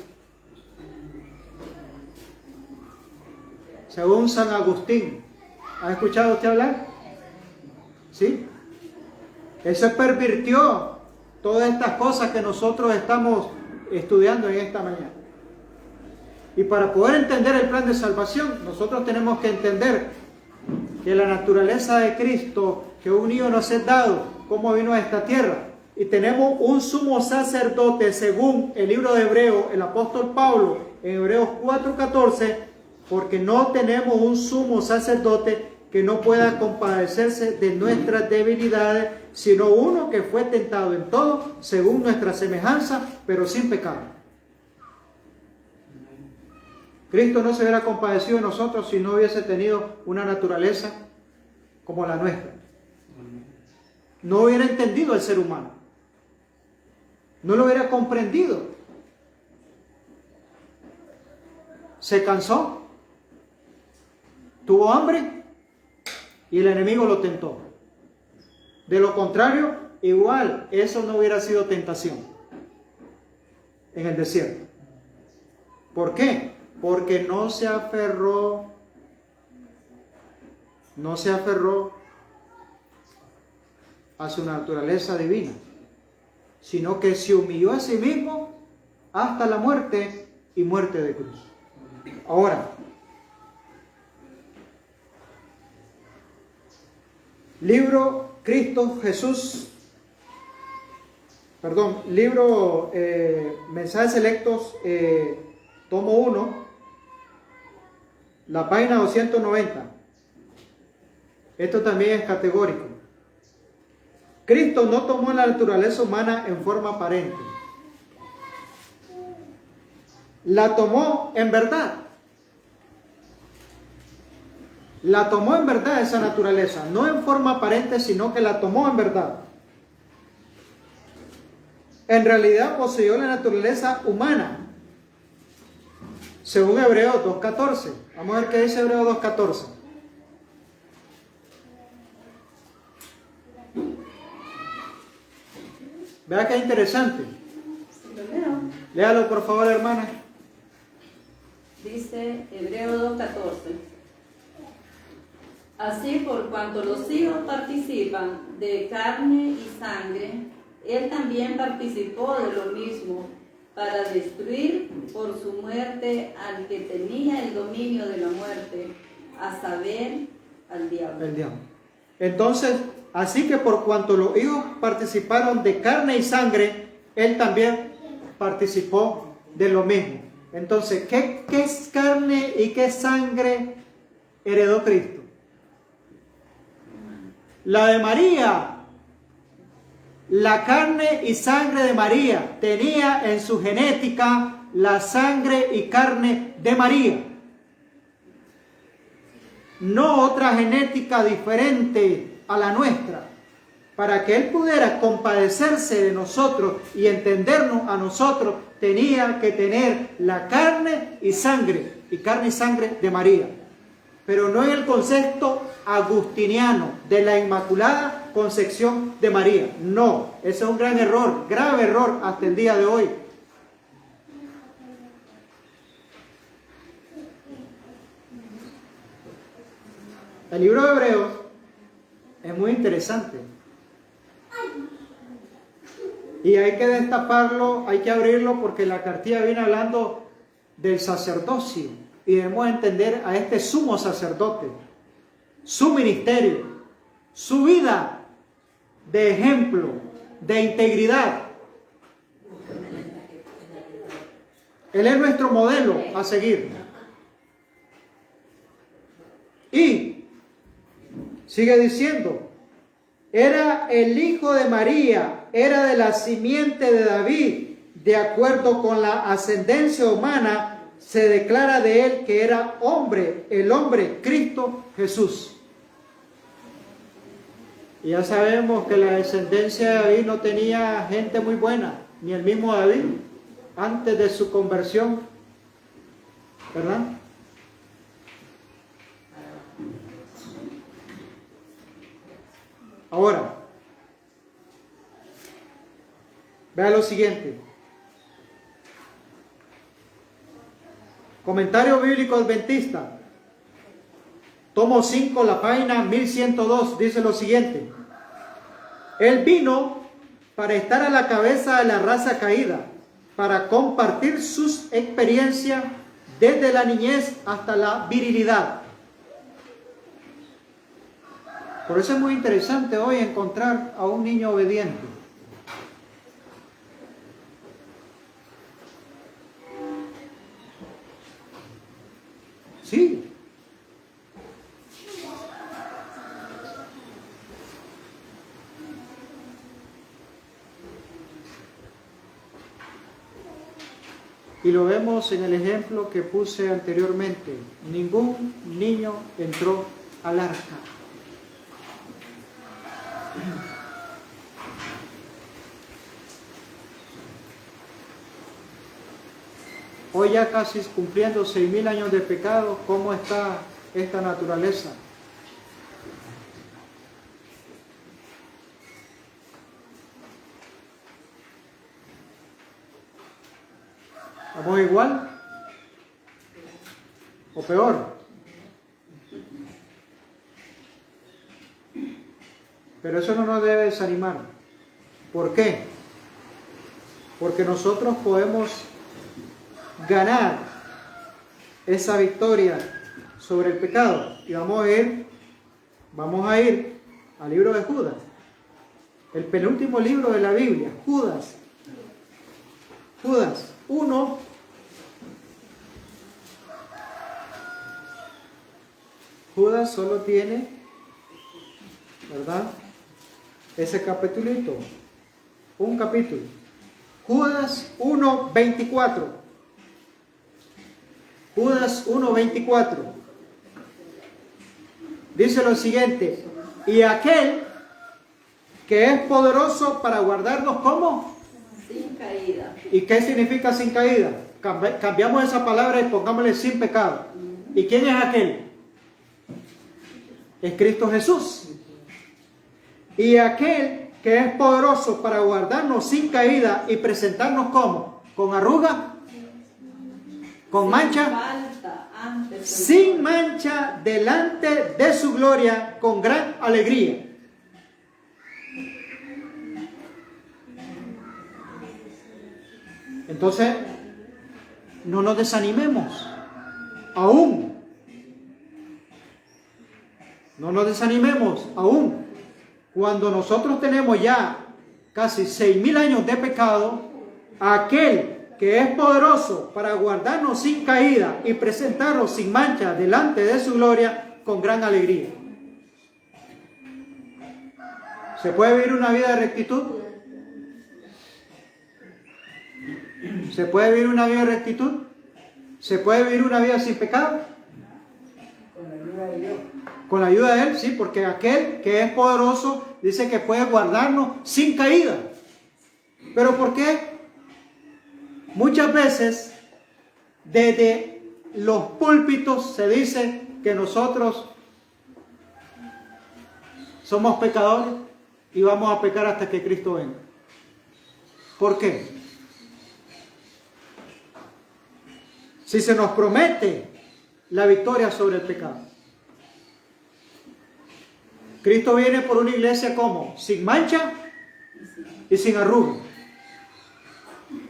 según San Agustín. ¿Ha escuchado usted hablar? ¿Sí? Eso pervirtió todas estas cosas que nosotros estamos estudiando en esta mañana. Y para poder entender el plan de salvación, nosotros tenemos que entender que la naturaleza de Cristo, que un hijo nos es dado, cómo vino a esta tierra. Y tenemos un sumo sacerdote, según el libro de Hebreos, el apóstol Pablo, en Hebreos 4:14, porque no tenemos un sumo sacerdote que no pueda compadecerse de nuestras debilidades, sino uno que fue tentado en todo, según nuestra semejanza, pero sin pecado. Cristo no se hubiera compadecido de nosotros si no hubiese tenido una naturaleza como la nuestra. No hubiera entendido el ser humano. No lo hubiera comprendido. Se cansó. Tuvo hambre y el enemigo lo tentó. De lo contrario, igual, eso no hubiera sido tentación en el desierto. ¿Por qué? Porque no se aferró a su naturaleza divina, sino que se humilló a sí mismo hasta la muerte y muerte de cruz. Ahora, libro Mensajes Selectos, tomo 1, la página 290. Esto también es categórico. Cristo no tomó la naturaleza humana en forma aparente. La tomó en verdad. La tomó en verdad esa naturaleza, no en forma aparente, sino que la tomó en verdad. En realidad poseyó la naturaleza humana, según Hebreos 2:14. Vamos a ver qué dice Hebreos 2:14. Vea qué interesante. Léalo por favor, hermana. Dice Hebreos 2:14. Así, por cuanto los hijos participan de carne y sangre, Él también participó de lo mismo, para destruir por su muerte al que tenía el dominio de la muerte, a saber, al diablo. El diablo. Entonces, así que por cuanto los hijos participaron de carne y sangre, Él también participó de lo mismo. Entonces, ¿qué es carne y qué sangre heredó Cristo? La de María, la carne y sangre de María, tenía en su genética la sangre y carne de María. No otra genética diferente a la nuestra. Para que Él pudiera compadecerse de nosotros y entendernos a nosotros, tenía que tener la carne y sangre de María. Pero no en el concepto agustiniano de la Inmaculada Concepción de María. No, ese es un gran error, grave error hasta el día de hoy. El libro de Hebreos es muy interesante. Y hay que destaparlo, hay que abrirlo porque la cartilla viene hablando del sacerdocio. Y debemos entender a este sumo sacerdote, su ministerio, su vida de ejemplo, de integridad. Él es nuestro modelo a seguir. Y sigue diciendo, era el hijo de María, era de la simiente de David, de acuerdo con la ascendencia humana, se declara de él que era hombre, el hombre Cristo Jesús. Y ya sabemos que la descendencia de David no tenía gente muy buena, ni el mismo David, antes de su conversión, ¿verdad? Ahora, vea lo siguiente. Comentario Bíblico Adventista, tomo 5, la página 1102, dice lo siguiente. Él vino para estar a la cabeza de la raza caída, para compartir sus experiencias desde la niñez hasta la virilidad. Por eso es muy interesante hoy encontrar a un niño obediente. Sí. Y lo vemos en el ejemplo que puse anteriormente. Ningún niño entró al arca. Hoy ya casi cumpliendo 6.000 años de pecado, ¿cómo está esta naturaleza? ¿Estamos igual? ¿O peor? Pero eso no nos debe desanimar. ¿Por qué? Porque nosotros podemos ganar esa victoria sobre el pecado. Y vamos a ir al libro de Judas, el penúltimo libro de la Biblia, Judas 1. Judas solo tiene, ¿verdad?, ese capitulito, un capítulo. Judas 1:24. Judas 1:24. Dice lo siguiente: y aquel que es poderoso para guardarnos, ¿cómo? Sin caída. ¿Y qué significa sin caída? Cambiamos esa palabra y pongámosle sin pecado. ¿Y quién es aquel? Es Cristo Jesús. Y aquel que es poderoso para guardarnos sin caída y presentarnos ¿cómo? ¿Con arruga? ¿Con mancha? Sin mancha delante de su gloria, con gran alegría. Entonces, no nos desanimemos. Aún. No nos desanimemos aún. Cuando nosotros tenemos ya casi 6.000 años de pecado, aquel que es poderoso para guardarnos sin caída y presentarnos sin mancha delante de su gloria con gran alegría. ¿Se puede vivir una vida de rectitud? ¿Se puede vivir una vida de rectitud? ¿Se puede vivir una vida sin pecado? Con la ayuda de Dios. Con la ayuda de Él, sí, porque aquel que es poderoso dice que puede guardarnos sin caída. ¿Pero por qué? Muchas veces desde los púlpitos se dice que nosotros somos pecadores y vamos a pecar hasta que Cristo venga. ¿Por qué? Si se nos promete la victoria sobre el pecado. Cristo viene por una iglesia como sin mancha y sin arruga.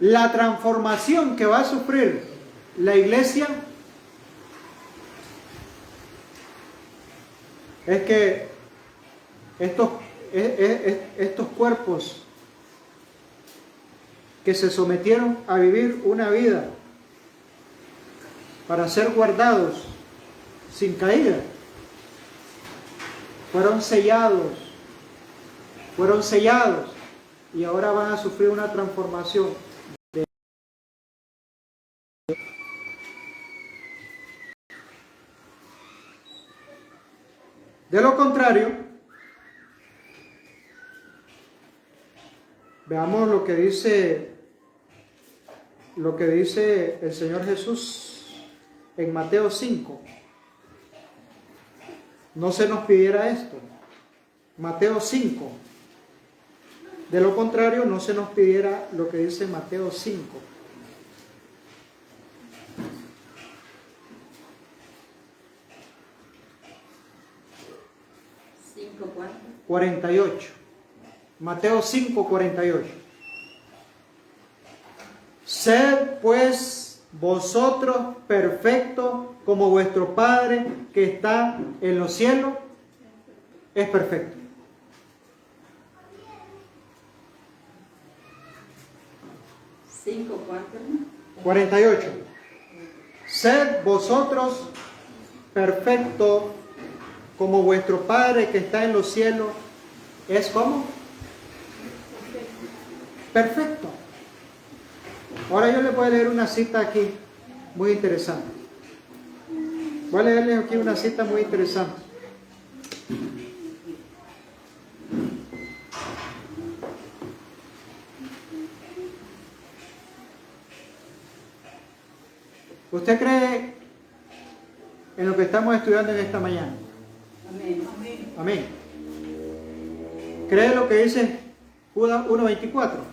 La transformación que va a sufrir la iglesia es que estos cuerpos que se sometieron a vivir una vida para ser guardados sin caída, fueron sellados y ahora van a sufrir una transformación. De lo contrario, veamos lo que dice el Señor Jesús en Mateo 5. No se nos pidiera esto. Mateo 5. De lo contrario, no se nos pidiera lo que dice Mateo 5. 48. Mateo 5, 48. Sed pues vosotros perfectos como vuestro Padre que está en los cielos es perfecto. Cinco, 48. Sed vosotros perfectos como vuestro Padre que está en los cielos es como perfecto. Ahora yo les voy a leer una cita aquí muy interesante. Voy a leerles aquí una cita muy interesante. ¿Usted cree en lo que estamos estudiando en esta mañana? Amén. Amén. ¿Cree lo que dice Judas 1:24?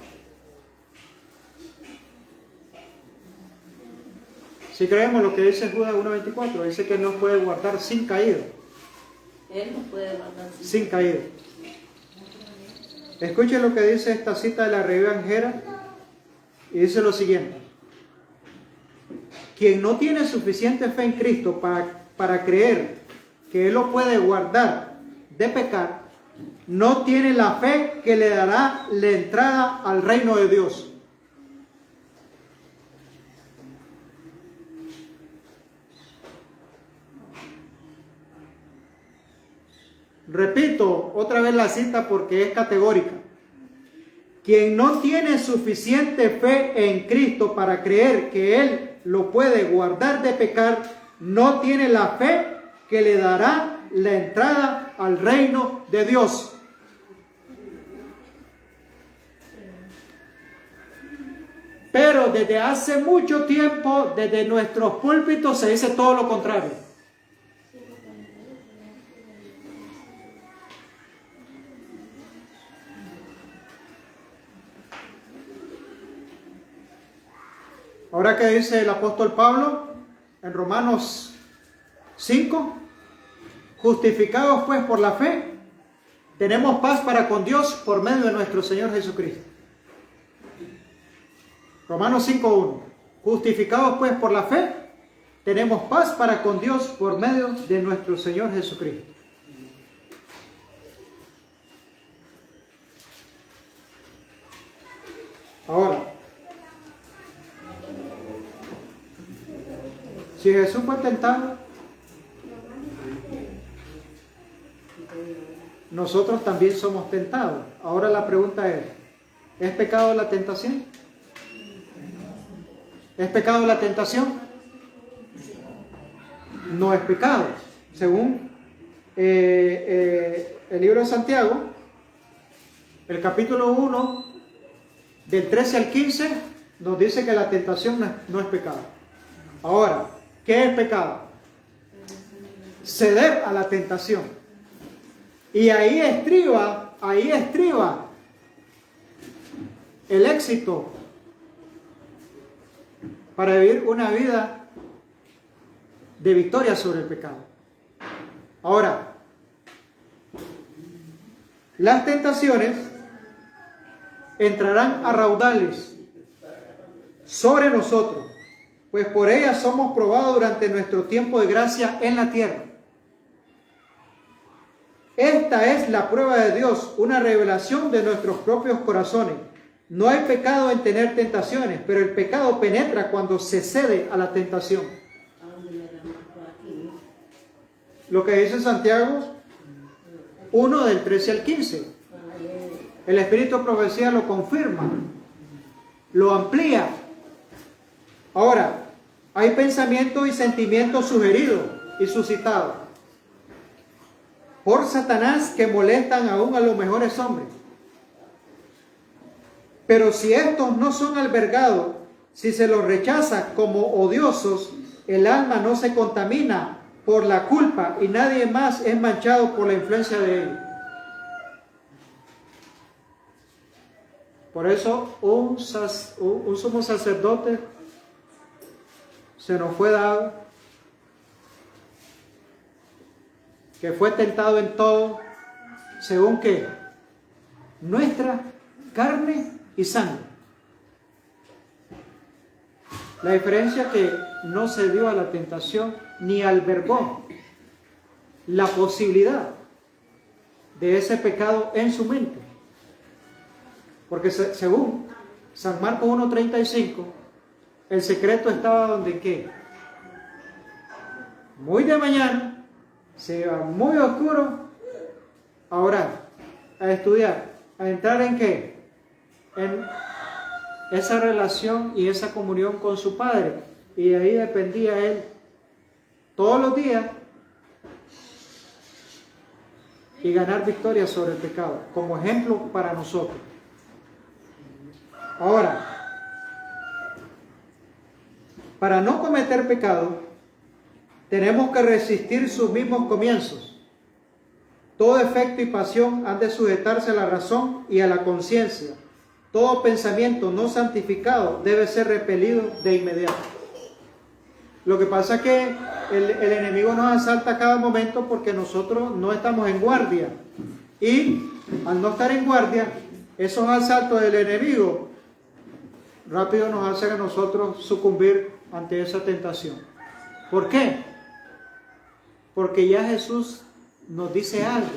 Si creemos lo que dice Judas 1:24, dice que Él nos puede guardar sin caída. Él nos puede guardar Sin caída. Escuchen lo que dice esta cita de la Reviva y dice lo siguiente. Quien no tiene suficiente fe en Cristo para creer que Él lo puede guardar de pecar, no tiene la fe que le dará la entrada al reino de Dios. Repito otra vez la cita porque es categórica. Quien no tiene suficiente fe en Cristo para creer que Él lo puede guardar de pecar, no tiene la fe que le dará la entrada al reino de Dios. Pero desde hace mucho tiempo, desde nuestros púlpitos, se dice todo lo contrario. Ahora que dice el apóstol Pablo en Romanos 5, justificados pues por la fe, tenemos paz para con Dios por medio de nuestro Señor Jesucristo. Romanos 5:1. Justificados pues por la fe, tenemos paz para con Dios por medio de nuestro Señor Jesucristo. Ahora, si Jesús fue tentado, nosotros también somos tentados. Ahora la pregunta ¿es pecado la tentación? ¿Es pecado la tentación? No es pecado. Según el libro de Santiago, el capítulo 1, del 13 al 15, nos dice que la tentación no es pecado. Ahora, ¿qué es pecado? Ceder a la tentación. Y ahí estriba el éxito para vivir una vida de victoria sobre el pecado. Ahora, las tentaciones entrarán a raudales sobre nosotros, pues por ellas somos probados durante nuestro tiempo de gracia en la tierra. Esta es la prueba de Dios, una revelación de nuestros propios corazones. No hay pecado en tener tentaciones, pero el pecado penetra cuando se cede a la tentación. Lo que dice Santiago 1 del 13 al 15. El Espíritu de Profecía lo confirma, lo amplía. Ahora, hay pensamientos y sentimientos sugeridos y suscitados por Satanás que molestan aún a los mejores hombres. Pero si estos no son albergados, si se los rechaza como odiosos, el alma no se contamina por la culpa y nadie más es manchado por la influencia de él. Por eso un sumo sacerdote se nos fue dado, que fue tentado en todo, según que nuestra carne y sangre. La diferencia es que no se dio a la tentación ni albergó la posibilidad de ese pecado en su mente. Porque según San Marcos 1:35, el secreto estaba donde ¿qué? Muy de mañana, se iba muy oscuro a orar, a estudiar, a entrar en ¿qué? En esa relación y esa comunión con su Padre. Y de ahí dependía él todos los días y ganar victoria sobre el pecado, como ejemplo para nosotros. Ahora, para no cometer pecado, tenemos que resistir sus mismos comienzos. Todo efecto y pasión han de sujetarse a la razón y a la conciencia. Todo pensamiento no santificado debe ser repelido de inmediato. Lo que pasa es que el enemigo nos asalta a cada momento porque nosotros no estamos en guardia. Y al no estar en guardia, esos asaltos del enemigo rápido nos hacen a nosotros sucumbir ante esa tentación. ¿Por qué? Porque ya Jesús nos dice algo.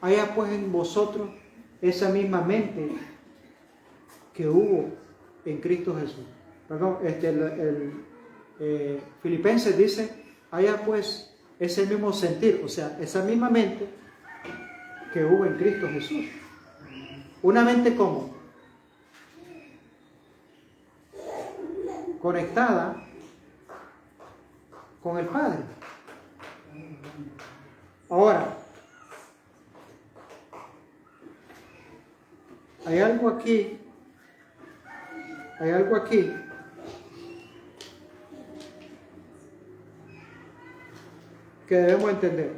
Haya pues en vosotros esa misma mente que hubo en Cristo Jesús. Perdón, Filipenses dice, haya pues ese mismo sentir, o sea, esa misma mente que hubo en Cristo Jesús. Una mente ¿cómo? Conectada con el Padre. Ahora, hay algo aquí que debemos entender.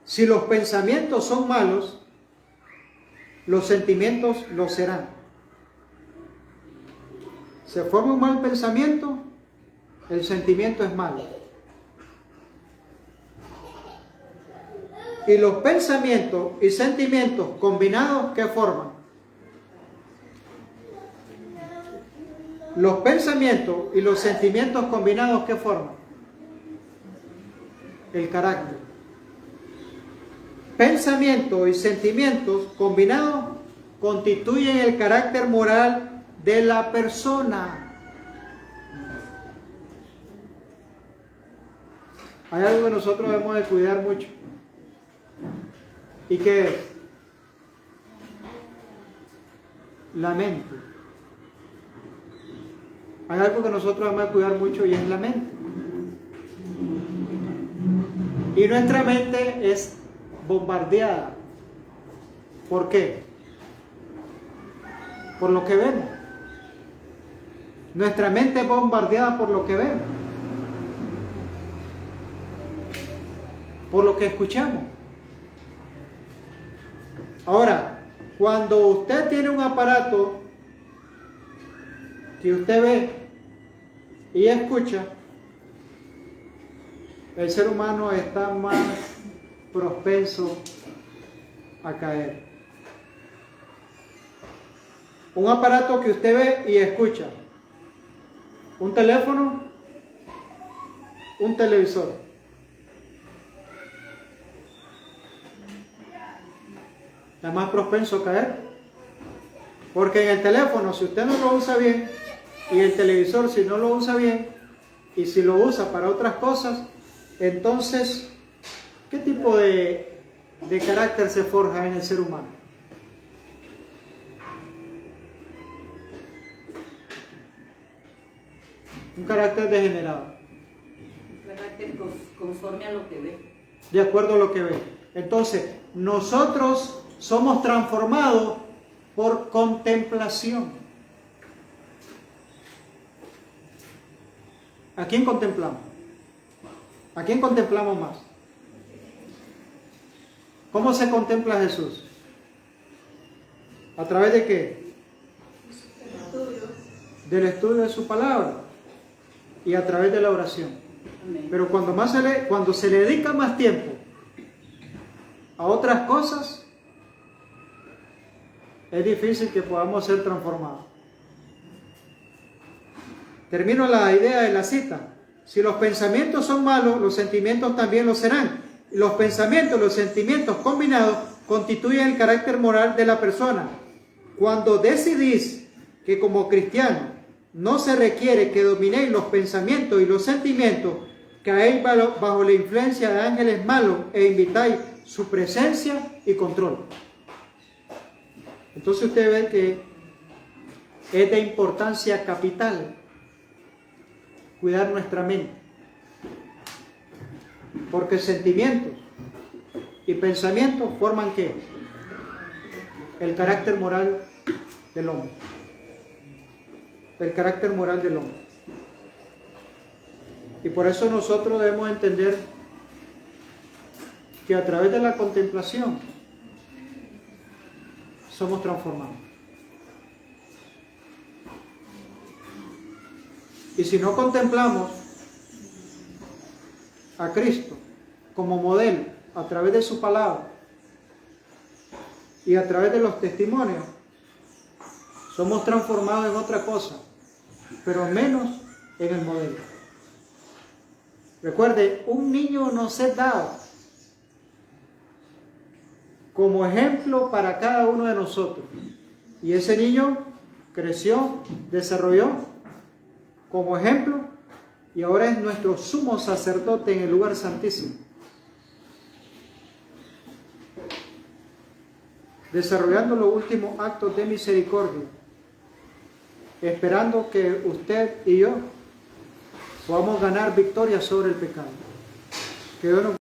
Si los pensamientos son malos, los sentimientos lo serán. Se forma un mal pensamiento, el sentimiento es malo. Y los pensamientos y sentimientos combinados, ¿qué forman? Los pensamientos y los sentimientos combinados, ¿qué forman? El carácter. Pensamientos y sentimientos combinados constituyen el carácter moral de la persona. Hay algo que nosotros debemos de cuidar mucho. ¿Y qué es? La mente. Hay algo que nosotros vamos a cuidar mucho y es la mente. Y nuestra mente es bombardeada. ¿Por qué? Por lo que vemos. Nuestra mente es bombardeada por lo que vemos, por lo que escuchamos. Ahora, cuando usted tiene un aparato que usted ve y escucha, el ser humano está más propenso a caer. Un aparato que usted ve y escucha. Un teléfono, un televisor. Está más propenso a caer. Porque en el teléfono, si usted no lo usa bien, y el televisor, si no lo usa bien, y si lo usa para otras cosas, entonces, ¿qué tipo de carácter se forja en el ser humano? Un carácter degenerado. Un carácter conforme a lo que ve. De acuerdo a lo que ve. Entonces, nosotros somos transformados por contemplación. ¿A quién contemplamos? ¿A quién contemplamos más? ¿Cómo se contempla a Jesús? ¿A través de qué? Del estudio de su palabra y a través de la oración. Amén. Pero cuando se le dedica más tiempo a otras cosas, es difícil que podamos ser transformados. Termino la idea de la cita. Si los pensamientos son malos, los sentimientos también lo serán. Los pensamientos, los sentimientos combinados constituyen el carácter moral de la persona. Cuando decidís que como cristiano no se requiere que dominéis los pensamientos y los sentimientos, caéis bajo la influencia de ángeles malos e invitáis su presencia y control. Entonces usted ve que es de importancia capital cuidar nuestra mente, porque sentimientos y pensamientos forman ¿qué? El carácter moral del hombre. El carácter moral del hombre. Y por eso nosotros debemos entender que a través de la contemplación somos transformados. Y si no contemplamos a Cristo como modelo a través de su palabra y a través de los testimonios, somos transformados en otra cosa, pero menos en el modelo. Recuerde, un niño nos es dado como ejemplo para cada uno de nosotros. Y ese niño creció, desarrolló como ejemplo y ahora es nuestro sumo sacerdote en el lugar santísimo, desarrollando los últimos actos de misericordia, esperando que usted y yo podamos ganar victoria sobre el pecado. Que Dios nos